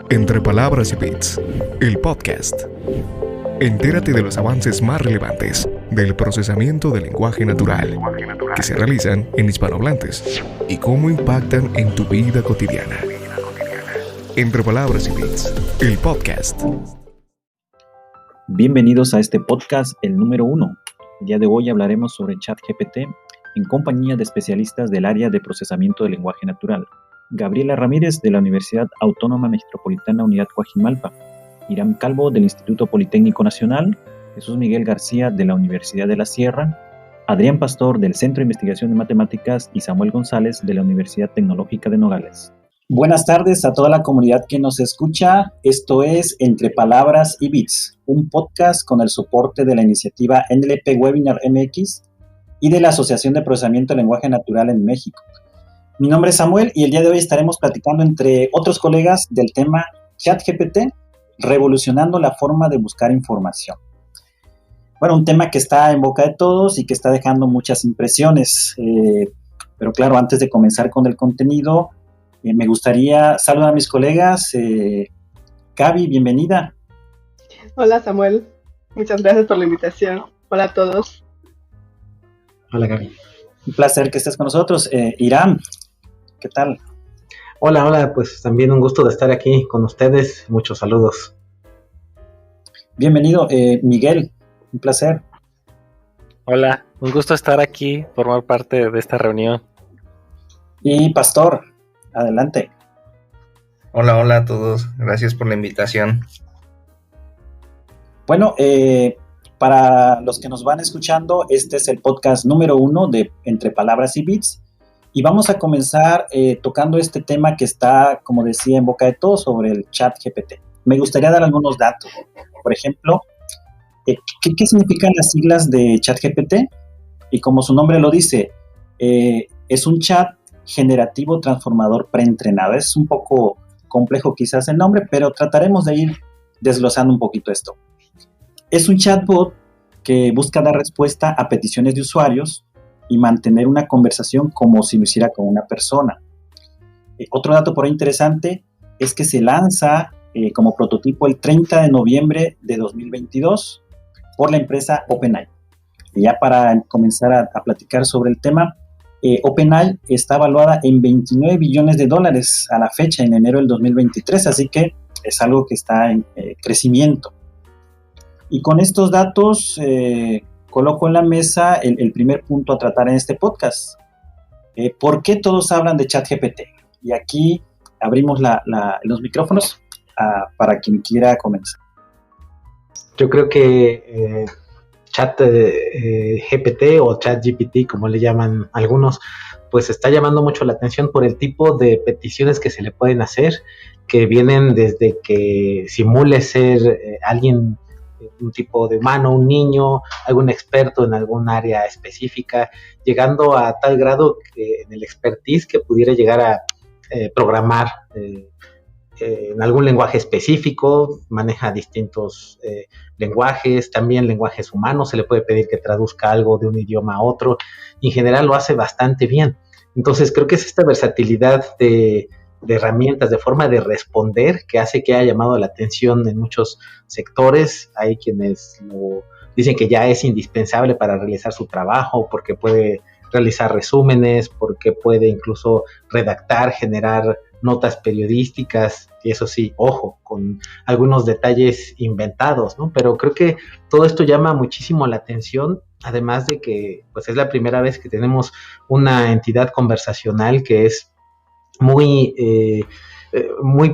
Entre Palabras y Bits, el podcast. Entérate de los avances más relevantes del procesamiento del lenguaje natural que se realizan en hispanohablantes y cómo impactan en tu vida cotidiana. Entre Palabras y Bits, el podcast. Bienvenidos a este podcast, el número 1. El día de hoy hablaremos sobre ChatGPT en compañía de especialistas del área de procesamiento del lenguaje natural. Gabriela Ramírez, de la Universidad Autónoma Metropolitana Unidad Coajimalpa, Irán Calvo, del Instituto Politécnico Nacional, Jesús Miguel García, de la Universidad de la Sierra, Adrián Pastor, del Centro de Investigación de Matemáticas, y Samuel González, de la Universidad Tecnológica de Nogales. Buenas tardes a toda la comunidad que nos escucha. Esto es Entre Palabras y Bits, un podcast con el soporte de la iniciativa NLP Webinar MX y de la Asociación de Procesamiento del Lenguaje Natural en México. Mi nombre es Samuel y el día de hoy estaremos platicando entre otros colegas del tema ChatGPT, revolucionando la forma de buscar información. Bueno, un tema que está en boca de todos y que está dejando muchas impresiones. Pero claro, antes de comenzar con el contenido, me gustaría saludar a mis colegas. Gaby, bienvenida. Hola Samuel, muchas gracias por la invitación. Hola a todos. Hola Gaby. Un placer que estés con nosotros. Irán, ¿qué tal? Hola, pues también un gusto de estar aquí con ustedes. Muchos saludos. Bienvenido, Miguel, un placer. Hola, un gusto estar aquí, formar parte de esta reunión. Y Pastor, adelante. Hola a todos, gracias por la invitación. Bueno, para los que nos van escuchando, este es el podcast número 1 de Entre Palabras y Bits, y vamos a comenzar tocando este tema que está, como decía, en boca de todos, sobre el ChatGPT. Me gustaría dar algunos datos. Por ejemplo, ¿qué significan las siglas de ChatGPT? Y como su nombre lo dice, es un chat generativo transformador preentrenado. Es un poco complejo quizás el nombre, pero trataremos de ir desglosando un poquito esto. Es un chatbot que busca dar respuesta a peticiones de usuarios y mantener una conversación como si lo hiciera con una persona. Otro dato por ahí interesante es que se lanza como prototipo el 30 de noviembre de 2022 por la empresa OpenAI. Y ya para comenzar a platicar sobre el tema, OpenAI está valuada en $29 billones a la fecha, en enero del 2023, así que es algo que está en crecimiento. Y con estos datos coloco en la mesa el primer punto a tratar en este podcast. ¿Por qué todos hablan de ChatGPT? Y aquí abrimos los micrófonos para quien quiera comenzar. Yo creo que ChatGPT o ChatGPT, como le llaman algunos, pues está llamando mucho la atención por el tipo de peticiones que se le pueden hacer, que vienen desde que simule ser alguien, un tipo de humano, un niño, algún experto en algún área específica, llegando a tal grado que en el expertise que pudiera llegar a programar en algún lenguaje específico, maneja distintos lenguajes, también lenguajes humanos, se le puede pedir que traduzca algo de un idioma a otro, y en general lo hace bastante bien. Entonces creo que es esta versatilidad de herramientas, de forma de responder, que hace que haya llamado la atención en muchos sectores. Hay quienes dicen que ya es indispensable para realizar su trabajo, porque puede realizar resúmenes, porque puede incluso redactar, generar notas periodísticas, y eso sí, ojo, con algunos detalles inventados, ¿no? Pero creo que todo esto llama muchísimo la atención, además de que pues es la primera vez que tenemos una entidad conversacional que es muy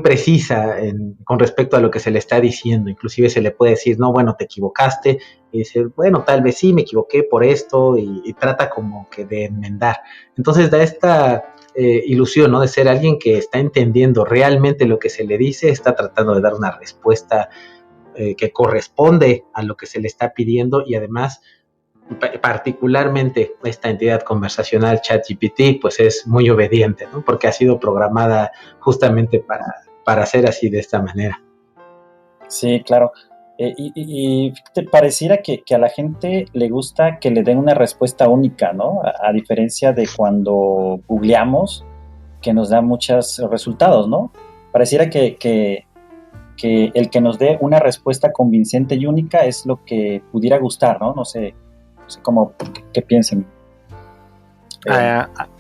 precisa con respecto a lo que se le está diciendo. Inclusive se le puede decir, no, bueno, te equivocaste, y dice, bueno, tal vez sí, me equivoqué por esto, y trata como que de enmendar. Entonces da esta ilusión, ¿no?, de ser alguien que está entendiendo realmente lo que se le dice, está tratando de dar una respuesta que corresponde a lo que se le está pidiendo, y además particularmente esta entidad conversacional ChatGPT pues es muy obediente, ¿no?, porque ha sido programada justamente para ser así, de esta manera. Sí, claro. Y te pareciera que a la gente le gusta que le den una respuesta única, ¿no? A diferencia de cuando googleamos, que nos da muchos resultados, ¿no? Pareciera que que el que nos dé una respuesta convincente y única es lo que pudiera gustar, ¿no? No sé cómo, qué piensen.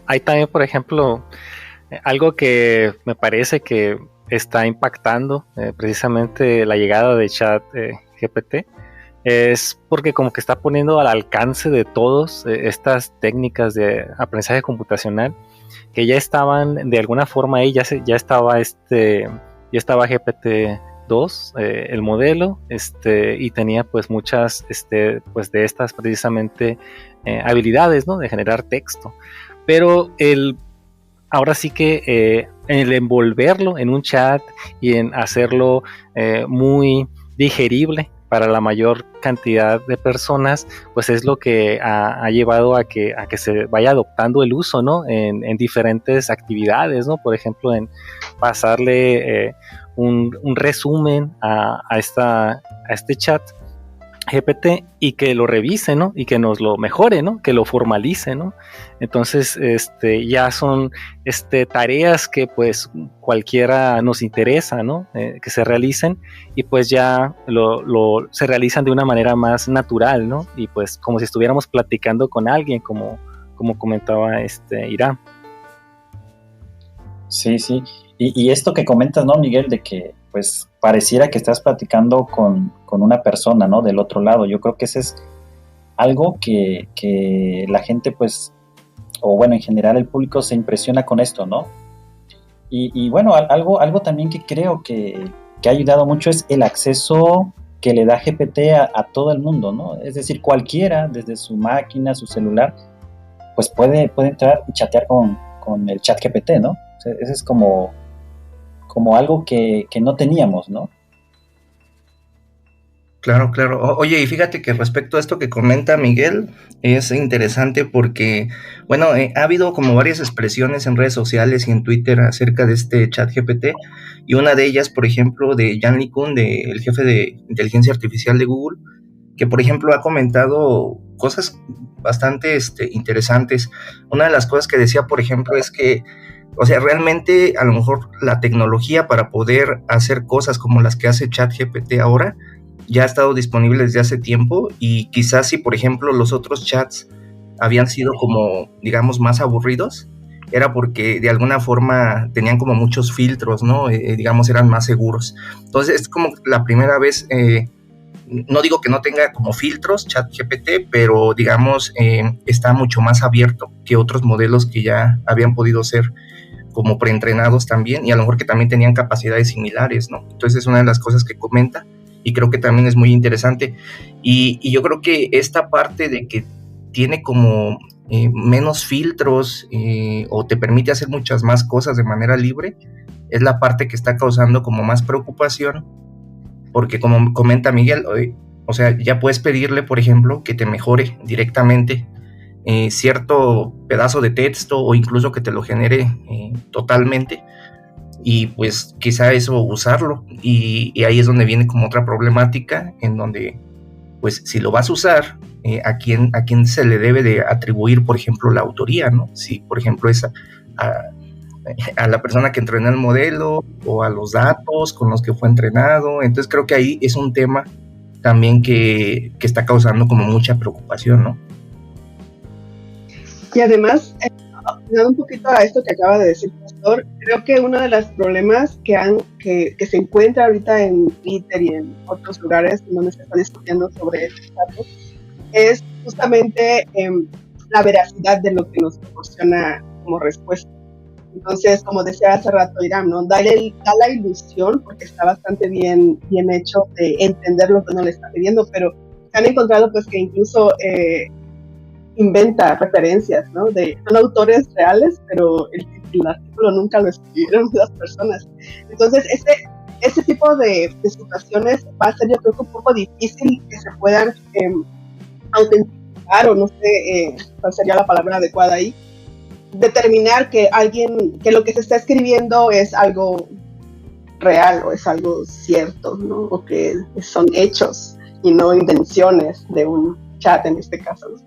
Hay también, por ejemplo, algo que me parece que está impactando precisamente la llegada de ChatGPT, es porque como que está poniendo al alcance de todos estas técnicas de aprendizaje computacional que ya estaban de alguna forma ahí, ya estaba GPT-2, el modelo, y tenía pues muchas pues de estas precisamente habilidades, ¿no? De generar texto, pero ahora sí que el envolverlo en un chat y en hacerlo muy digerible para la mayor cantidad de personas, pues es lo que ha llevado a que se vaya adoptando el uso, ¿no? En diferentes actividades, ¿no? Por ejemplo, en pasarle un resumen a este chat GPT y que lo revise, ¿no? Y que nos lo mejore, ¿no? Que lo formalice, ¿no? Entonces, ya son tareas que pues cualquiera nos interesa, ¿no? Que se realicen y pues ya se realizan de una manera más natural, ¿no? Y pues como si estuviéramos platicando con alguien, como comentaba Irán. Sí. Y esto que comentas, ¿no, Miguel? De que pues pareciera que estás platicando con una persona, ¿no? Del otro lado. Yo creo que ese es algo que la gente, pues, o bueno, en general el público se impresiona con esto, ¿no? Y bueno, algo también que creo que ha ayudado mucho es el acceso que le da GPT a todo el mundo, ¿no? Es decir, cualquiera, desde su máquina, su celular, pues puede entrar y chatear con el chat GPT, ¿no? O sea, ese es como algo que no teníamos, ¿no? Claro. Oye, y fíjate que respecto a esto que comenta Miguel, es interesante porque, bueno, ha habido como varias expresiones en redes sociales y en Twitter acerca de este ChatGPT, y una de ellas, por ejemplo, de Yan LeCun, el jefe de inteligencia artificial de Google, que, por ejemplo, ha comentado cosas bastante interesantes. Una de las cosas que decía, por ejemplo, es que, o sea, realmente a lo mejor la tecnología para poder hacer cosas como las que hace ChatGPT ahora ya ha estado disponible desde hace tiempo, y quizás si, por ejemplo, los otros chats habían sido como, digamos, más aburridos, era porque de alguna forma tenían como muchos filtros, ¿no? Digamos, eran más seguros. Entonces es como la primera vez, no digo que no tenga como filtros ChatGPT, pero digamos, está mucho más abierto que otros modelos que ya habían podido ser como preentrenados también, y a lo mejor que también tenían capacidades similares, ¿no? Entonces es una de las cosas que comenta, y creo que también es muy interesante. Y yo creo que esta parte de que tiene como menos filtros, o te permite hacer muchas más cosas de manera libre, es la parte que está causando como más preocupación, porque como comenta Miguel, o sea, ya puedes pedirle, por ejemplo, que te mejore directamente cierto pedazo de texto, o incluso que te lo genere totalmente, y pues quizá eso usarlo, y ahí es donde viene como otra problemática, en donde pues si lo vas a usar, ¿a quién se le debe de atribuir, por ejemplo, la autoría, ¿no? Si, por ejemplo, es a la persona que entrenó el modelo, o a los datos con los que fue entrenado. Entonces creo que ahí es un tema también que está causando como mucha preocupación, ¿no? Y además, aunando un poquito a esto que acaba de decir Pastor, creo que uno de los problemas que se encuentra ahorita en Twitter y en otros lugares donde se está discutiendo sobre estos datos es justamente la veracidad de lo que nos proporciona como respuesta. Entonces, como decía hace rato Irán, ¿no? Da la ilusión, porque está bastante bien hecho, de entender lo que uno le está pidiendo, pero se han encontrado pues que incluso inventa referencias, ¿no? Son autores reales, pero el artículo nunca lo escribieron las personas. Entonces, ese tipo de situaciones va a ser, yo creo, que un poco difícil que se puedan autenticar, o no sé cuál sería la palabra adecuada ahí, determinar que lo que se está escribiendo es algo real o es algo cierto, ¿no? O que son hechos y no invenciones de un chat en este caso, ¿no?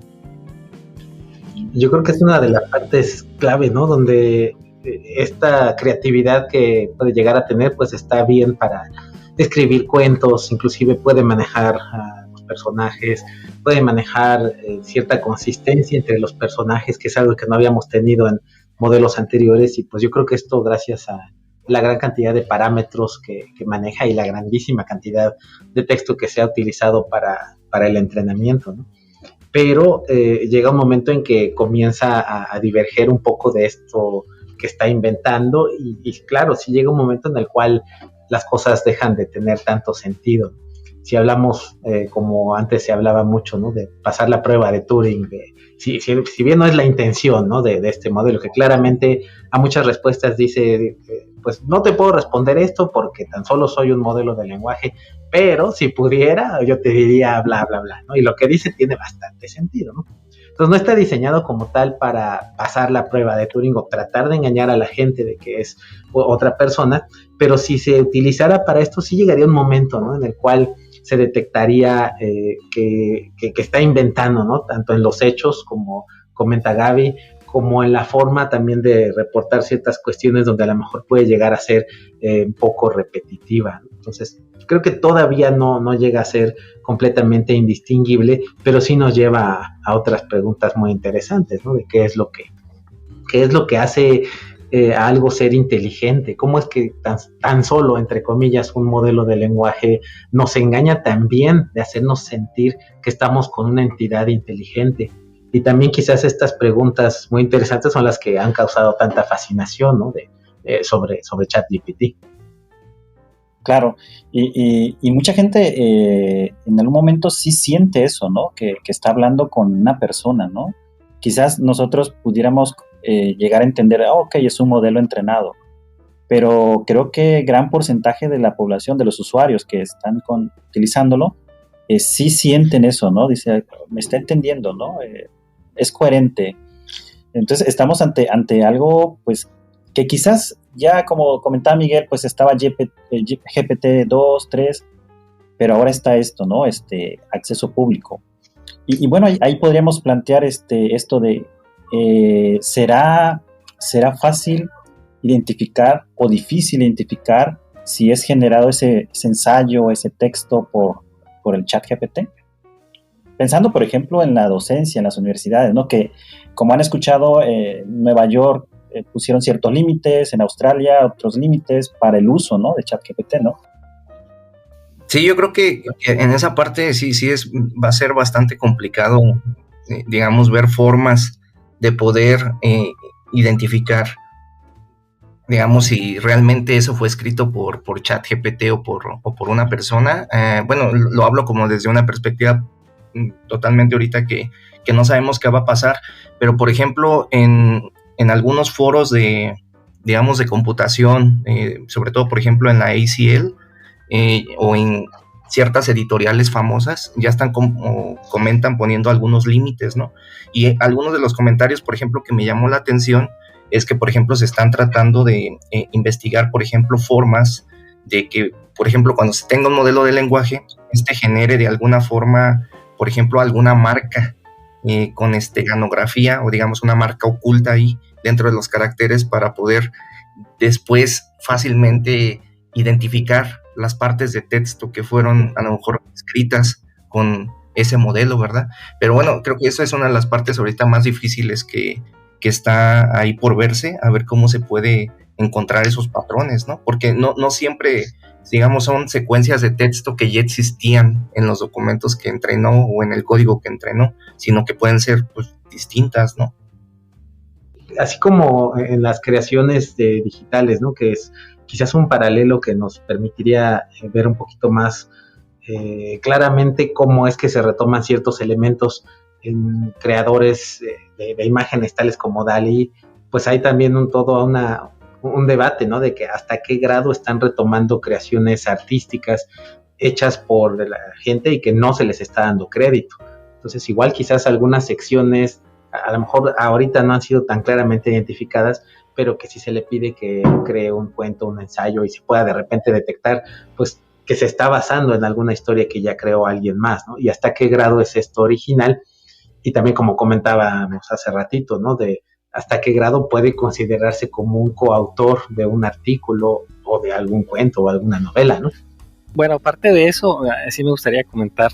Yo creo que es una de las partes clave, ¿no? Donde esta creatividad que puede llegar a tener, pues está bien para escribir cuentos, inclusive puede manejar a los personajes, puede manejar cierta consistencia entre los personajes, que es algo que no habíamos tenido en modelos anteriores, y pues yo creo que esto gracias a la gran cantidad de parámetros que maneja y la grandísima cantidad de texto que se ha utilizado para el entrenamiento, ¿no? Pero llega un momento en que comienza a diverger un poco de esto que está inventando y claro, sí llega un momento en el cual las cosas dejan de tener tanto sentido. Si hablamos, como antes se hablaba mucho, ¿no? De pasar la prueba de Turing, si bien no es la intención, ¿no? de este modelo, que claramente a muchas respuestas dice, pues no te puedo responder esto porque tan solo soy un modelo de lenguaje, pero si pudiera, yo te diría bla, bla, bla, ¿no? Y lo que dice tiene bastante sentido, ¿no? Entonces no está diseñado como tal para pasar la prueba de Turing o tratar de engañar a la gente de que es otra persona, pero si se utilizara para esto, sí llegaría un momento, ¿no? En el cual se detectaría que está inventando, ¿no? Tanto en los hechos, como comenta Gaby, como en la forma también de reportar ciertas cuestiones donde a lo mejor puede llegar a ser un poco repetitiva, ¿no? Entonces, creo que todavía no llega a ser completamente indistinguible, pero sí nos lleva a otras preguntas muy interesantes, ¿no? De qué es lo que hace a algo ser inteligente, cómo es que tan solo, entre comillas, un modelo de lenguaje nos engaña tan bien de hacernos sentir que estamos con una entidad inteligente. Y también quizás estas preguntas muy interesantes son las que han causado tanta fascinación, ¿no? sobre ChatGPT. Claro, y mucha gente en algún momento sí siente eso, ¿no? Que está hablando con una persona, ¿no? Quizás nosotros pudiéramos llegar a entender, ok, es un modelo entrenado, pero creo que gran porcentaje de la población, de los usuarios que están utilizándolo, sí sienten eso, ¿no? Dice, me está entendiendo, ¿no? Es coherente. Entonces estamos ante algo, pues, que quizás ya, como comentaba Miguel, pues estaba GPT-2, 3, pero ahora está esto, ¿no? Acceso público. Y bueno, ahí podríamos plantear esto de, ¿será fácil identificar o difícil identificar si es generado ese ensayo, ese texto por el ChatGPT? Pensando, por ejemplo, en la docencia, en las universidades, ¿no? Que, como han escuchado, en Nueva York pusieron ciertos límites, en Australia otros límites para el uso, ¿no? De ChatGPT, ¿no? Sí, yo creo que en esa parte sí va a ser bastante complicado, digamos, ver formas de poder identificar, digamos, si realmente eso fue escrito por ChatGPT o por una persona. Bueno, lo hablo como desde una perspectiva totalmente ahorita que no sabemos qué va a pasar, pero por ejemplo, en algunos foros de computación, sobre todo, por ejemplo, en la ACL, o en ciertas editoriales famosas, ya están como comentan poniendo algunos límites, ¿no? Y algunos de los comentarios, por ejemplo, que me llamó la atención es que, por ejemplo, se están tratando de investigar, por ejemplo, formas de que, por ejemplo, cuando se tenga un modelo de lenguaje, genere de alguna forma, por ejemplo, alguna marca con esteganografía, o digamos una marca oculta ahí dentro de los caracteres, para poder después fácilmente identificar las partes de texto que fueron a lo mejor escritas con ese modelo, ¿verdad? Pero bueno, creo que esa es una de las partes ahorita más difíciles que está ahí por verse, a ver cómo se puede encontrar esos patrones, ¿no? Porque no siempre, digamos, son secuencias de texto que ya existían en los documentos que entrenó o en el código que entrenó, sino que pueden ser, pues, distintas, ¿no? Así como en las creaciones digitales, ¿no? Que es quizás un paralelo que nos permitiría ver un poquito más claramente cómo es que se retoman ciertos elementos en creadores de imágenes tales como DALL-E. Pues hay también un debate, ¿no? De que hasta qué grado están retomando creaciones artísticas hechas por la gente y que no se les está dando crédito. Entonces, igual quizás algunas secciones a lo mejor ahorita no han sido tan claramente identificadas, pero que si se le pide que cree un cuento, un ensayo, y se pueda de repente detectar, pues, que se está basando en alguna historia que ya creó alguien más, ¿no? Y hasta qué grado es esto original, y también, como comentábamos hace ratito, ¿no? De hasta qué grado puede considerarse como un coautor de un artículo o de algún cuento o alguna novela, ¿no? Bueno, aparte de eso, sí me gustaría comentar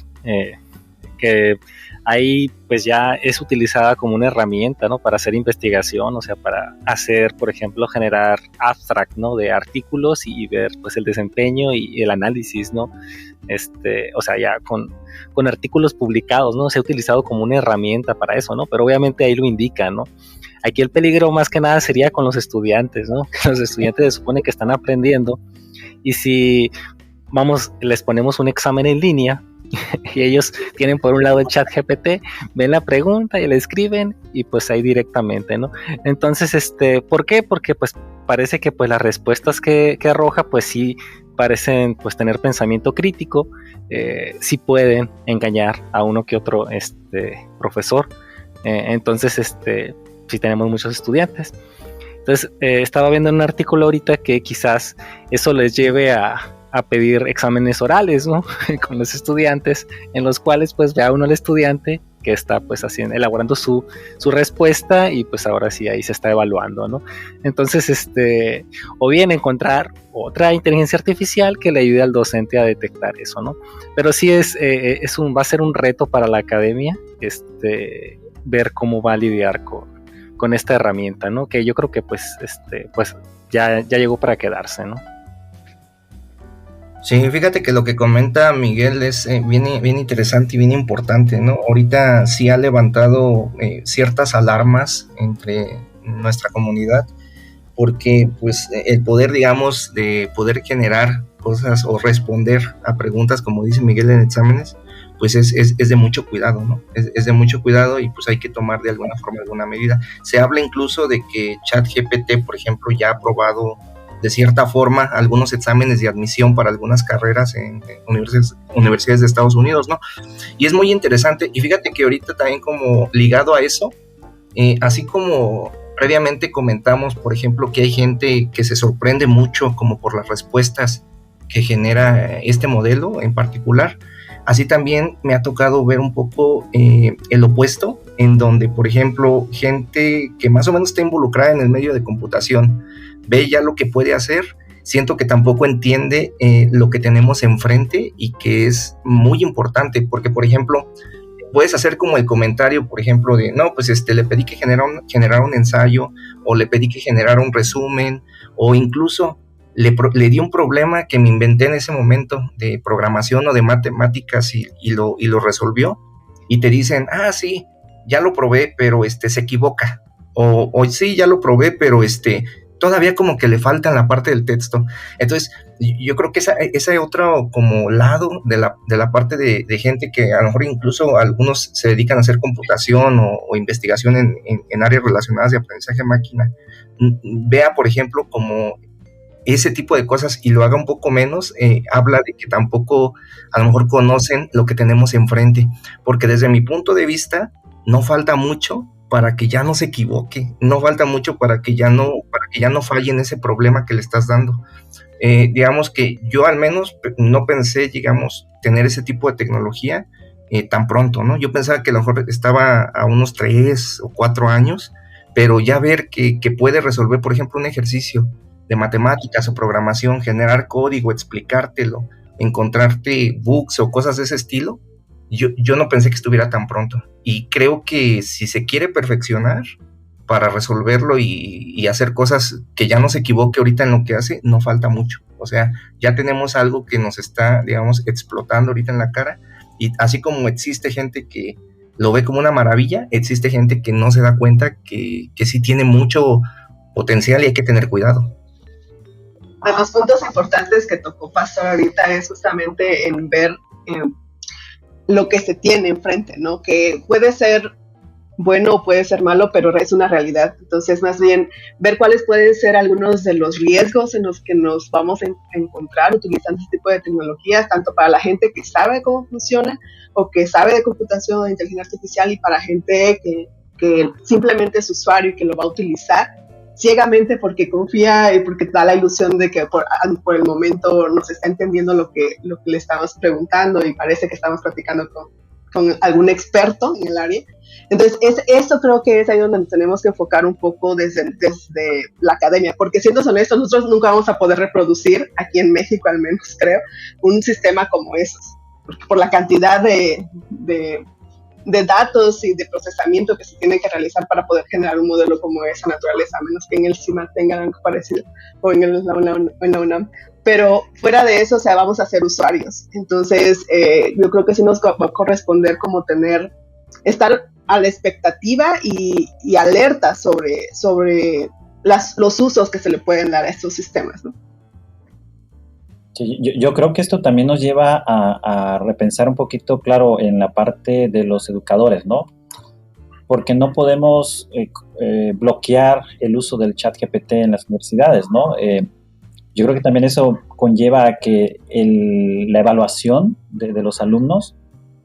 que ahí pues ya es utilizada como una herramienta, ¿no? Para hacer investigación, o sea, para hacer, por ejemplo, generar abstract, ¿no? De artículos y ver pues el desempeño y el análisis, ¿no? O sea, ya con artículos publicados, ¿no? Se ha utilizado como una herramienta para eso, ¿no? Pero obviamente ahí lo indica, ¿no? Aquí el peligro más que nada sería con los estudiantes, ¿no? Los estudiantes se supone que están aprendiendo y si les ponemos un examen en línea y ellos tienen por un lado el chat GPT, ven la pregunta y la escriben y pues ahí directamente, ¿no? Entonces, ¿por qué? Porque pues parece que pues las respuestas que arroja pues sí parecen pues tener pensamiento crítico, sí pueden engañar a uno que otro profesor, entonces sí tenemos muchos estudiantes. Entonces estaba viendo un artículo ahorita que quizás eso les lleve a pedir exámenes orales, ¿no? Con los estudiantes, en los cuales pues vea uno al estudiante que está pues elaborando su respuesta y pues ahora sí ahí se está evaluando, ¿no? Entonces, o bien encontrar otra inteligencia artificial que le ayude al docente a detectar eso, ¿no? Pero sí va a ser un reto para la academia, ver cómo va a lidiar con esta herramienta, ¿no? Que yo creo que pues ya llegó para quedarse, ¿no? Sí, fíjate que lo que comenta Miguel es bien interesante y bien importante, ¿no? Ahorita sí ha levantado ciertas alarmas entre nuestra comunidad, porque pues el poder, digamos, de poder generar cosas o responder a preguntas, como dice Miguel, en exámenes, pues es de mucho cuidado, ¿no? Es de mucho cuidado y pues hay que tomar de alguna forma alguna medida. Se habla incluso de que ChatGPT, por ejemplo, ya ha aprobado de cierta forma algunos exámenes de admisión para algunas carreras en universidades de Estados Unidos, ¿no? Y es muy interesante, y fíjate que ahorita también como ligado a eso, así como previamente comentamos, por ejemplo, que hay gente que se sorprende mucho como por las respuestas que genera este modelo en particular, así también me ha tocado ver un poco el opuesto, en donde, por ejemplo, gente que más o menos está involucrada en el medio de computación, ve ya lo que puede hacer, siento que tampoco entiende lo que tenemos enfrente y que es muy importante, porque, por ejemplo, puedes hacer como el comentario, por ejemplo, de, no, pues le pedí que generara un ensayo, o le pedí que generara un resumen, o incluso le di un problema que me inventé en ese momento de programación o de matemáticas y lo resolvió, y te dicen, sí, ya lo probé, pero se equivoca, o sí, ya lo probé, pero todavía como que le falta en la parte del texto. Entonces, yo creo que ese otro como lado de la parte de gente que a lo mejor incluso algunos se dedican a hacer computación o investigación en áreas relacionadas de aprendizaje máquina, vea, por ejemplo, como ese tipo de cosas y lo haga un poco menos, habla de que tampoco a lo mejor conocen lo que tenemos enfrente, porque desde mi punto de vista no falta mucho para que ya no se equivoque, no falta mucho para que ya no falle en ese problema que le estás dando. Digamos que yo al menos no pensé, digamos, tener ese tipo de tecnología tan pronto, ¿no? Yo pensaba que a lo mejor estaba a unos 3 o 4 años, pero ya ver que puede resolver, por ejemplo, un ejercicio de matemáticas o programación, generar código, explicártelo, encontrarte bugs o cosas de ese estilo, yo no pensé que estuviera tan pronto. Y creo que si se quiere perfeccionar para resolverlo y hacer cosas que ya no se equivoque ahorita en lo que hace, no falta mucho. O sea, ya tenemos algo que nos está, digamos, explotando ahorita en la cara. Y así como existe gente que lo ve como una maravilla, existe gente que no se da cuenta que sí tiene mucho potencial y hay que tener cuidado. De los puntos importantes que tocó Pastor ahorita es justamente en ver lo que se tiene enfrente, ¿no? Que puede ser bueno o puede ser malo, pero es una realidad. Entonces, más bien, ver cuáles pueden ser algunos de los riesgos en los que nos vamos a encontrar utilizando este tipo de tecnologías, tanto para la gente que sabe cómo funciona o que sabe de computación o de inteligencia artificial, y para gente que simplemente es usuario y que lo va a utilizar ciegamente porque confía y porque da la ilusión de que por el momento nos está entendiendo lo que le estamos preguntando y parece que estamos platicando con algún experto en el área. Entonces, eso creo que es ahí donde tenemos que enfocar un poco desde la academia, porque siendo honestos, nosotros nunca vamos a poder reproducir, aquí en México al menos creo, un sistema como esos, porque por la cantidad de datos y de procesamiento que se tiene que realizar para poder generar un modelo como esa naturaleza, a menos que en el CIMAT tengan algo parecido, o en la UNAM. Pero fuera de eso, o sea, vamos a ser usuarios. Entonces, yo creo que sí nos va a corresponder como estar a la expectativa y alerta sobre los usos que se le pueden dar a estos sistemas, ¿no? Sí, yo creo que esto también nos lleva a repensar un poquito, claro, en la parte de los educadores, ¿no? Porque no podemos bloquear el uso del ChatGPT en las universidades, ¿no? Yo creo que también eso conlleva a que la evaluación de los alumnos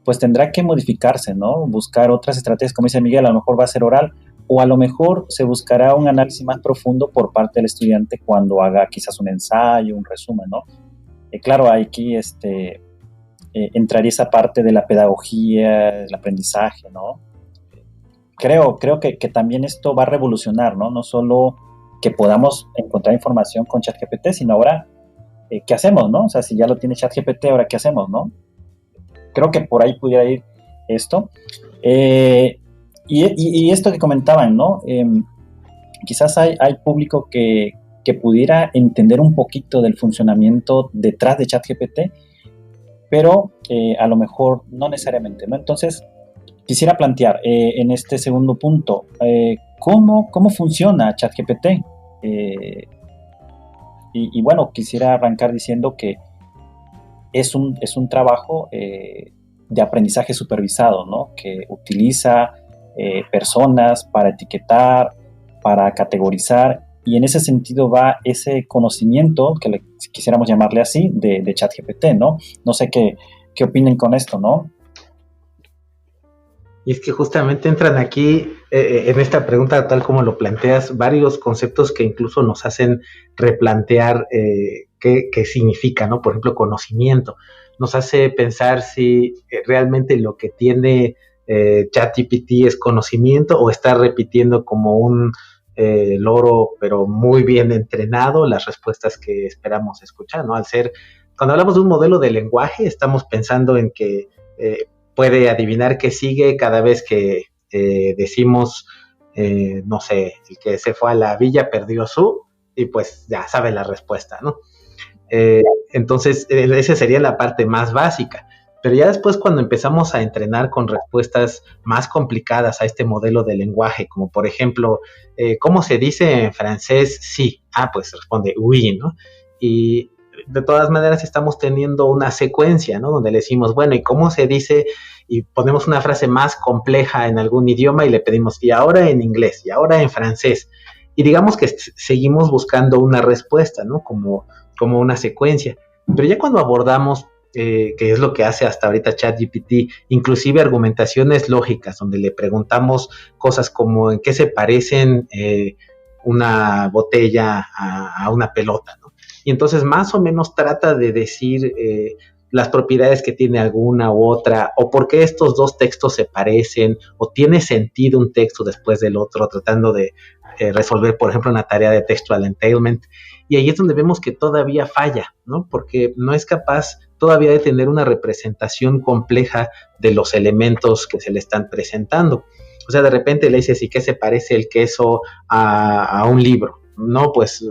pues tendrá que modificarse, ¿no? Buscar otras estrategias, como dice Miguel, a lo mejor va a ser oral, o a lo mejor se buscará un análisis más profundo por parte del estudiante cuando haga quizás un ensayo, un resumen, ¿no? Claro, aquí entraría esa parte de la pedagogía, el aprendizaje, ¿no? Creo que también esto va a revolucionar, ¿no? No solo que podamos encontrar información con ChatGPT, sino ahora, ¿qué hacemos, no? O sea, si ya lo tiene ChatGPT, ¿ahora qué hacemos, no? Creo que por ahí pudiera ir esto. Y esto que comentaban, ¿no? Quizás hay público que pudiera entender un poquito del funcionamiento detrás de ChatGPT, pero a lo mejor no necesariamente, ¿no? Entonces, quisiera plantear en este segundo punto, ¿cómo funciona ChatGPT? Y bueno, quisiera arrancar diciendo que es un trabajo de aprendizaje supervisado, ¿no? Que utiliza personas para etiquetar, para categorizar, y en ese sentido va ese conocimiento, que quisiéramos llamarle así, de ChatGPT, ¿no? No sé qué opinen con esto, ¿no? Y es que justamente entran aquí, en esta pregunta, tal como lo planteas, varios conceptos que incluso nos hacen replantear qué significa, ¿no? Por ejemplo, conocimiento. Nos hace pensar si realmente lo que tiene ChatGPT es conocimiento o está repitiendo como un loro, pero muy bien entrenado, las respuestas que esperamos escuchar, ¿no? Cuando hablamos de un modelo de lenguaje, estamos pensando en que puede adivinar qué sigue cada vez que decimos, no sé, el que se fue a la villa perdió y pues ya sabe la respuesta, ¿no? Entonces, esa sería la parte más básica. Pero ya después, cuando empezamos a entrenar con respuestas más complicadas a este modelo de lenguaje, como por ejemplo, ¿cómo se dice en francés sí? Pues responde oui, ¿no? Y de todas maneras estamos teniendo una secuencia, ¿no? Donde le decimos, bueno, ¿y cómo se dice? Y ponemos una frase más compleja en algún idioma y le pedimos, y ahora en inglés, y ahora en francés. Y digamos que seguimos buscando una respuesta, ¿no? Como una secuencia. Pero ya cuando abordamos, que es lo que hace hasta ahorita ChatGPT, inclusive argumentaciones lógicas, donde le preguntamos cosas como en qué se parecen una botella a una pelota, ¿no? Y entonces más o menos trata de decir las propiedades que tiene alguna u otra, o por qué estos dos textos se parecen, o tiene sentido un texto después del otro, tratando de resolver, por ejemplo, una tarea de textual entailment. Y ahí es donde vemos que todavía falla, ¿no? Porque no es capaz todavía de tener una representación compleja de los elementos que se le están presentando. O sea, de repente le dices, ¿y qué se parece el queso a un libro? No, pues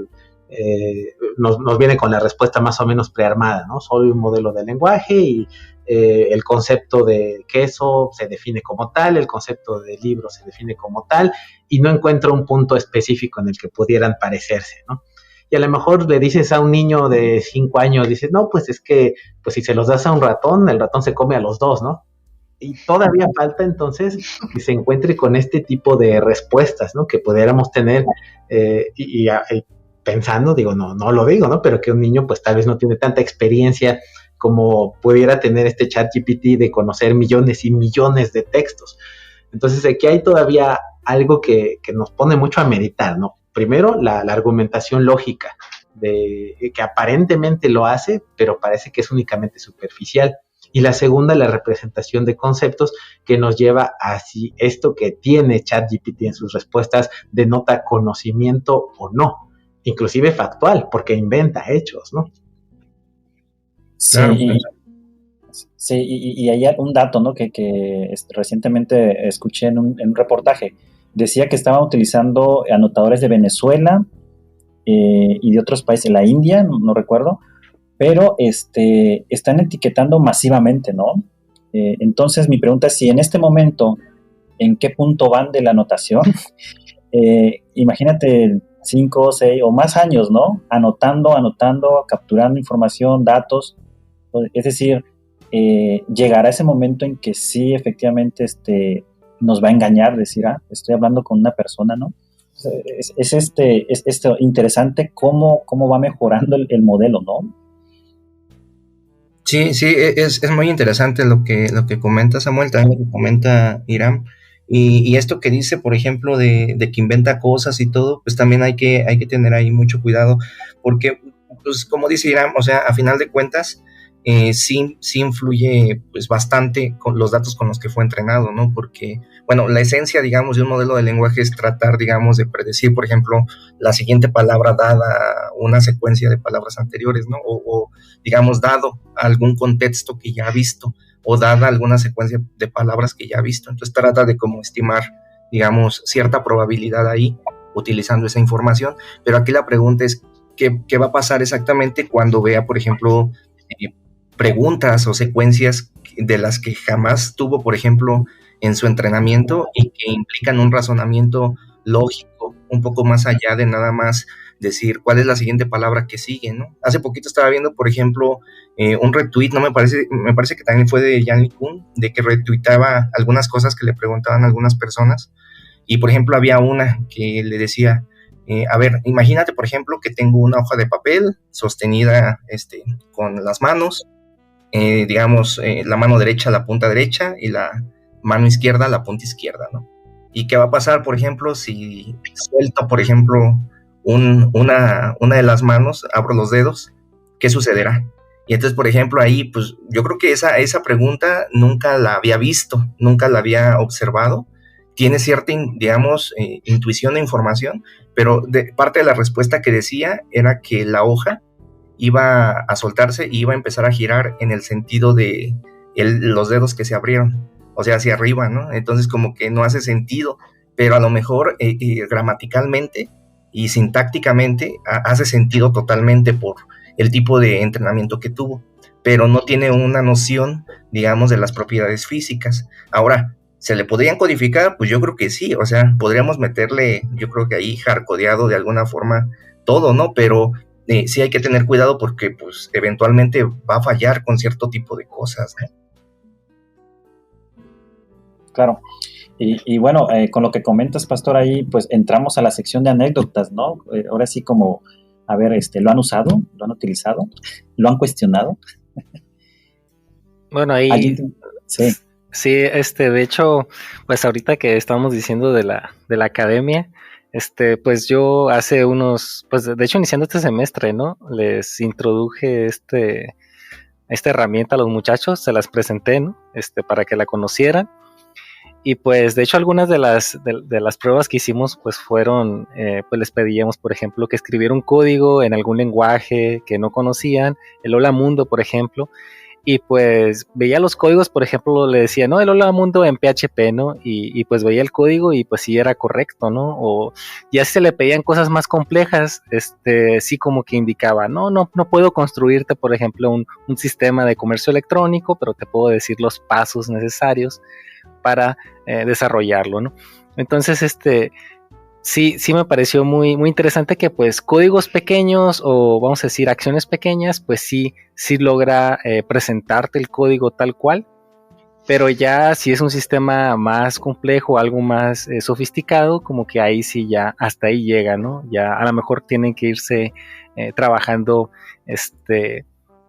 nos viene con la respuesta más o menos prearmada, ¿no? Soy un modelo de lenguaje y el concepto de queso se define como tal, el concepto de libro se define como tal, y no encuentro un punto específico en el que pudieran parecerse, ¿no? Y a lo mejor le dices a un niño de 5 años, dices, no, pues es que pues si se los das a un ratón, el ratón se come a los dos, ¿no? Y todavía falta entonces que se encuentre con este tipo de respuestas, ¿no? Que pudiéramos tener y pensando, digo, no lo digo, ¿no? Pero que un niño pues tal vez no tiene tanta experiencia como pudiera tener este ChatGPT de conocer millones y millones de textos. Entonces aquí hay todavía algo que nos pone mucho a meditar, ¿no? Primero, la argumentación lógica, que aparentemente lo hace, pero parece que es únicamente superficial. y la segunda, la representación de conceptos, que nos lleva a si esto que tiene ChatGPT en sus respuestas denota conocimiento o no, inclusive factual, porque inventa hechos, ¿no? Sí, Claro. y hay un dato, ¿no? que recientemente escuché en un reportaje. Decía que estaban utilizando anotadores de Venezuela y de otros países, la India, no recuerdo, pero están etiquetando masivamente, ¿no? Entonces mi pregunta es si en este momento, ¿en qué punto van de la anotación? Imagínate 5, 6 o más años, ¿no? Anotando, capturando información, datos. Es decir, llegará ese momento en que sí, efectivamente, nos va a engañar, decir, estoy hablando con una persona, ¿no? Es interesante cómo va mejorando el modelo, ¿no? Sí, sí, es muy interesante lo que comenta Samuel, también lo que comenta Iram. Y esto que dice, por ejemplo, de que inventa cosas y todo, pues también hay que tener ahí mucho cuidado, porque, pues, como dice Iram, o sea, a final de cuentas, sí influye pues bastante con los datos con los que fue entrenado, ¿no? Porque, bueno, la esencia, digamos, de un modelo de lenguaje es tratar, digamos, de predecir, por ejemplo, la siguiente palabra dada una secuencia de palabras anteriores, ¿no? O digamos, dado algún contexto que ya ha visto o dada alguna secuencia de palabras que ya ha visto. Entonces trata de como estimar, digamos, cierta probabilidad ahí utilizando esa información. Pero aquí la pregunta es, ¿qué va a pasar exactamente cuando vea, por ejemplo, preguntas o secuencias de las que jamás tuvo, por ejemplo, en su entrenamiento y que implican un razonamiento lógico, un poco más allá de nada más decir cuál es la siguiente palabra que sigue, ¿no? Hace poquito estaba viendo, por ejemplo, un retweet, me parece que también fue de Yanni Kun, de que retuitaba algunas cosas que le preguntaban algunas personas, y por ejemplo había una que le decía, a ver, imagínate, por ejemplo, que tengo una hoja de papel sostenida con las manos, digamos, la mano derecha, la punta derecha, y la mano izquierda, la punta izquierda, ¿no? ¿Y qué va a pasar, por ejemplo, si suelto, por ejemplo, una de las manos, abro los dedos? ¿Qué sucederá? Y entonces, por ejemplo, ahí, pues yo creo que esa pregunta nunca la había visto, nunca la había observado. Tiene cierta, digamos, intuición e información, pero parte de la respuesta que decía era que la hoja iba a soltarse y iba a empezar a girar en el sentido de los dedos que se abrieron, o sea, hacia arriba, ¿no? Entonces como que no hace sentido, pero a lo mejor gramaticalmente y sintácticamente hace sentido totalmente por el tipo de entrenamiento que tuvo, pero no tiene una noción, digamos, de las propiedades físicas. Ahora, ¿se le podrían codificar? Pues yo creo que sí, o sea, podríamos meterle, yo creo que ahí hardcodeado de alguna forma todo, ¿no? Pero sí hay que tener cuidado porque pues eventualmente va a fallar con cierto tipo de cosas, ¿no? Claro. Y bueno, con lo que comentas, Pastor, ahí pues entramos a la sección de anécdotas, ¿no? Ahora sí como, a ver, ¿lo han usado? ¿Lo han utilizado? ¿Lo han cuestionado? Bueno, ahí sí. Sí, de hecho, pues ahorita que estamos diciendo de la academia, pues yo hace pues de hecho iniciando este semestre, ¿no? Les introduje esta herramienta a los muchachos, se las presenté, ¿no? Para que la conocieran. Y pues de hecho algunas de las pruebas que hicimos pues fueron, pues les pedíamos por ejemplo que escribiera un código en algún lenguaje que no conocían, el Hola Mundo por ejemplo, y pues veía los códigos, por ejemplo le decía, no, el Hola Mundo en PHP, ¿no? Y pues veía el código y pues sí era correcto, ¿no? O ya si se le pedían cosas más complejas, sí como que indicaba, no puedo construirte por ejemplo un sistema de comercio electrónico, pero te puedo decir los pasos necesarios para desarrollarlo, ¿no? Entonces, sí me pareció muy, muy interesante que pues códigos pequeños o vamos a decir acciones pequeñas, pues sí logra presentarte el código tal cual, pero ya si es un sistema más complejo, algo más sofisticado, como que ahí sí ya hasta ahí llega, ¿no? Ya a lo mejor tienen que irse trabajando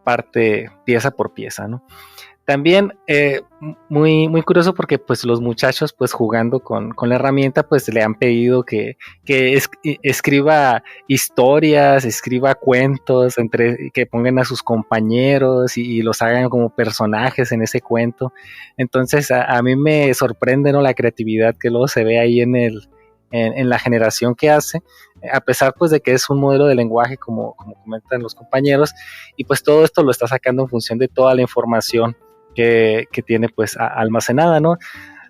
parte pieza por pieza, ¿no? También muy curioso porque pues los muchachos pues jugando con la herramienta pues le han pedido que escriba historias, escriba cuentos, que pongan a sus compañeros y los hagan como personajes en ese cuento. Entonces a mí me sorprende, ¿no?, la creatividad que luego se ve ahí en la generación que hace, a pesar pues de que es un modelo de lenguaje como comentan los compañeros, y pues todo esto lo está sacando en función de toda la información que tiene pues almacenada, ¿no?